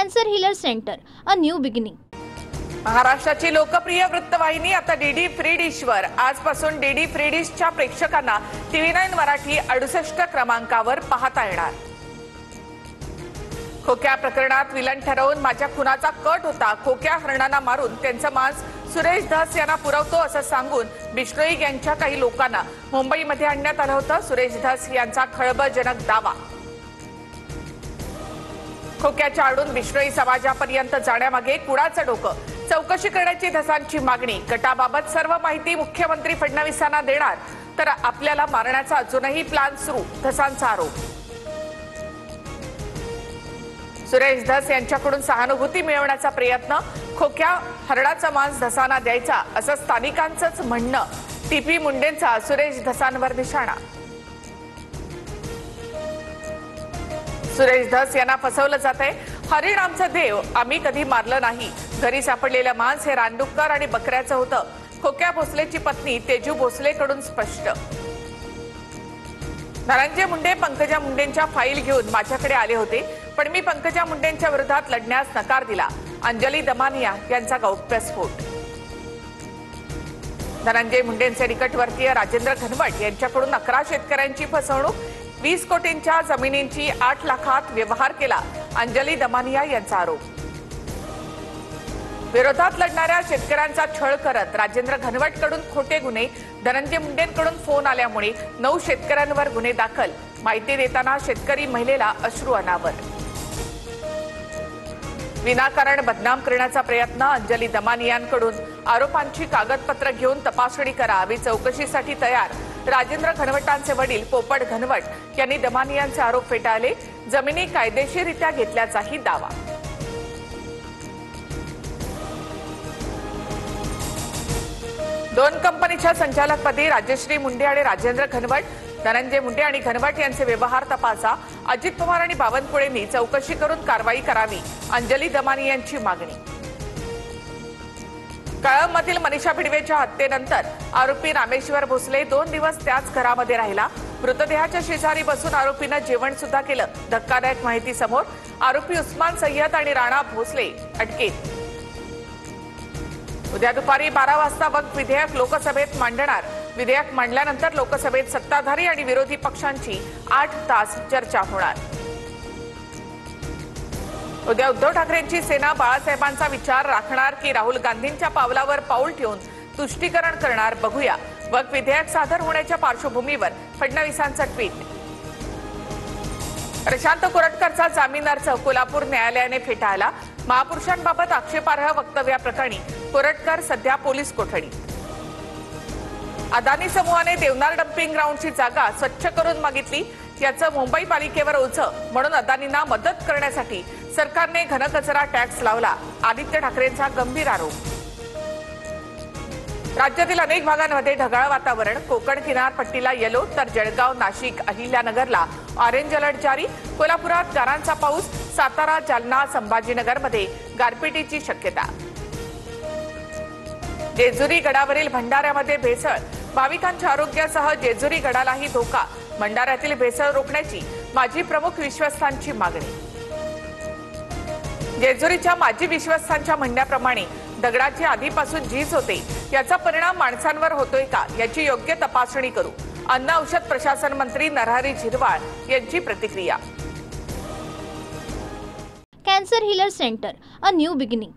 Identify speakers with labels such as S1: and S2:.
S1: Cancer healer centre, a new beginning.
S2: महाराष्ट्राची लोकप्रिय वृत्तवाहिनी आता डीडी फ्री डिशवर आजपासून डीडी फ्री डिशच्या प्रेक्षकांना TV9 मराठी 68 क्रमांकावर पाहता येणार। खोक्या प्रकरणात विलन ठरवून माझ्या खुनाचा कट होता, खोक्या हरणांना मारून त्यांचं मांस सुरेश धस यांना पुरवतो असं सांगून बिश्नोई गँगच्या काही लोकांना मुंबईमध्ये आणण्यात आलं होतं। सुरेश धस यांचा खळबळजनक दावा। खोक्याच्या आडून बिश्नोई समाजापर्यंत जाण्यामागे कुणाचं डोकं, चौकशी करण्याची धसांची मागणी। गटाबाबत सर्व माहिती मुख्यमंत्री फडणवीसांना देणार, तर आपल्याला मारण्याचा अजूनही प्लॅन सुरू, धसांचा आरोप। सुरेश धस यांच्याकडून सहानुभूती मिळवण्याचा प्रयत्न, खोक्या हरणाचा मांस धसांना द्यायचा असं स्थानिकांचंच म्हणणं। टीपी मुंडेंचा सुरेश धसांवर निशाणा। सुरेश धस यांना फसवलं जातंय। हरिण आमचं देव, आम्ही कधी मारलं नाही। घरी सापडलेलं मांस हे रानडुक्कर आणि बकऱ्याचं होतं। खोक्या भोसलेची पत्नी तेजू भोसलेकडून स्पष्ट। धनंजय मुंडे पंकजा मुंडेंच्या फाईल घेऊन माझ्याकडे आले होते, पण मी पंकजा मुंडेंच्या विरोधात लढण्यास नकार दिला। अंजली दमानिया यांचा गौप्यस्फोट। धनंजय मुंडेंचे निकटवर्तीय राजेंद्र घनवट यांच्याकडून 11 शेतकऱ्यांची फसवणूक, 20 कोटींच्या जमिनींची 8 लाखात व्यवहार केला। अंजली दमानिया यांचा आरोप। विरोधात लढणाऱ्या शेतकऱ्यांचा छळ करत राजेंद्र घनवटकडून खोटे गुन्हे, धनंजय मुंडेंकडून फोन आल्यामुळे 9 शेतकऱ्यांवर गुन्हे दाखल। माहिती देताना शेतकरी महिलेला अश्रू अनावर। विनाकारण बदनाम करण्याचा प्रयत्न, अंजली दमानियांकडून आरोपांची कागदपत्र घेऊन तपासणी करावी, चौकशीसाठी तयार। राजेंद्र घनवटांचे वडील पोपट घनवट यांनी दमानियांचे आरोप फेटाळले। जमिनी कायदेशीररित्या घेतल्याचाही दावा। दोन कंपनीच्या संचालकपदी राजश्री मुंडे आणि राजेंद्र घनवट। धनंजय मुंडे आणि घनवट यांचे व्यवहार तपासा, अजित पवार आणि बावनकुळेंनी चौकशी करून कारवाई करावी। अंजली दमानी यांची मागणी। कळंबमधील मनीषा भिडवेच्या हत्येनंतर आरोपी रामेश्वर भोसले 2 दिवस त्याच घरामध्ये राहिला। मृतदेहाच्या शेजारी बसून आरोपीनं जेवण सुद्धा केलं। धक्कादायक माहिती समोर, आरोपी उस्मान सय्यद आणि राणा भोसले अटकेत। उद्या दुपारी 12 वाजता वक्फ विधेयक लोकसभेत मांडणार। विधेयक मांडल्यानंतर लोकसभेत सत्ताधारी आणि विरोधी पक्षांची 8 तास चर्चा होणार। उद्या उद्धव ठाकरेंची सेना बाळासाहेबांचा विचार राखणार की राहुल गांधींच्या पावलावर पाऊल ठेवून तुष्टीकरण करणार, बघूया। वक्फ विधेयक सादर होण्याच्या पार्श्वभूमीवर फडणवीसांचा ट्विट। प्रशांत कोरटकरचा जामीन अर्ज कोल्हापूर न्यायालयाने फेटाळला। महापुरुषांबाबत आक्षेपार्ह वक्तव्याप्रकरणी कोरटकर सध्या पोलीस कोठडीत। अदानी समूहाने देवनार डम्पिंग ग्राउंडची जागा स्वच्छ करून मागितली, याचं मुंबई पालिकेवर ओझं, म्हणून अदानींना मदत करण्यासाठी सरकारने घनकचरा टॅक्स लावला। आदित्य ठाकरेंचा गंभीर आरोप। राज्यातील अनेक भागांमध्ये ढगाळ वातावरण, कोकण किनारपट्टीला येलो, तर जळगाव, नाशिक, अहिल्यानगरला ऑरेंज अलर्ट जारी। कोल्हापुरात गारांचा पाऊस, सातारा, जालना, संभाजीनगरमध्ये गारपिटीची शक्यता। जेजुरी गडावरील भंडाऱ्यामध्ये भेसळ, भाविकांच्या आरोग्यासह जेजुरी गडालाही धोका। भंडाऱ्यातील भेसळ रोखण्याची माजी प्रमुख विश्वस्तांची मागणी। जेजुरीच्या माजी विश्वस्तांच्या म्हणण्याप्रमाणे दगडाची आधीपासून झीज होते, याचा परिणाम माणसांवर होतोय का याची योग्य तपासणी करू। अन्न औषध प्रशासन मंत्री नरहरी झिरवाळ यांची प्रतिक्रिया।
S1: Cancer healer centre, a new beginning.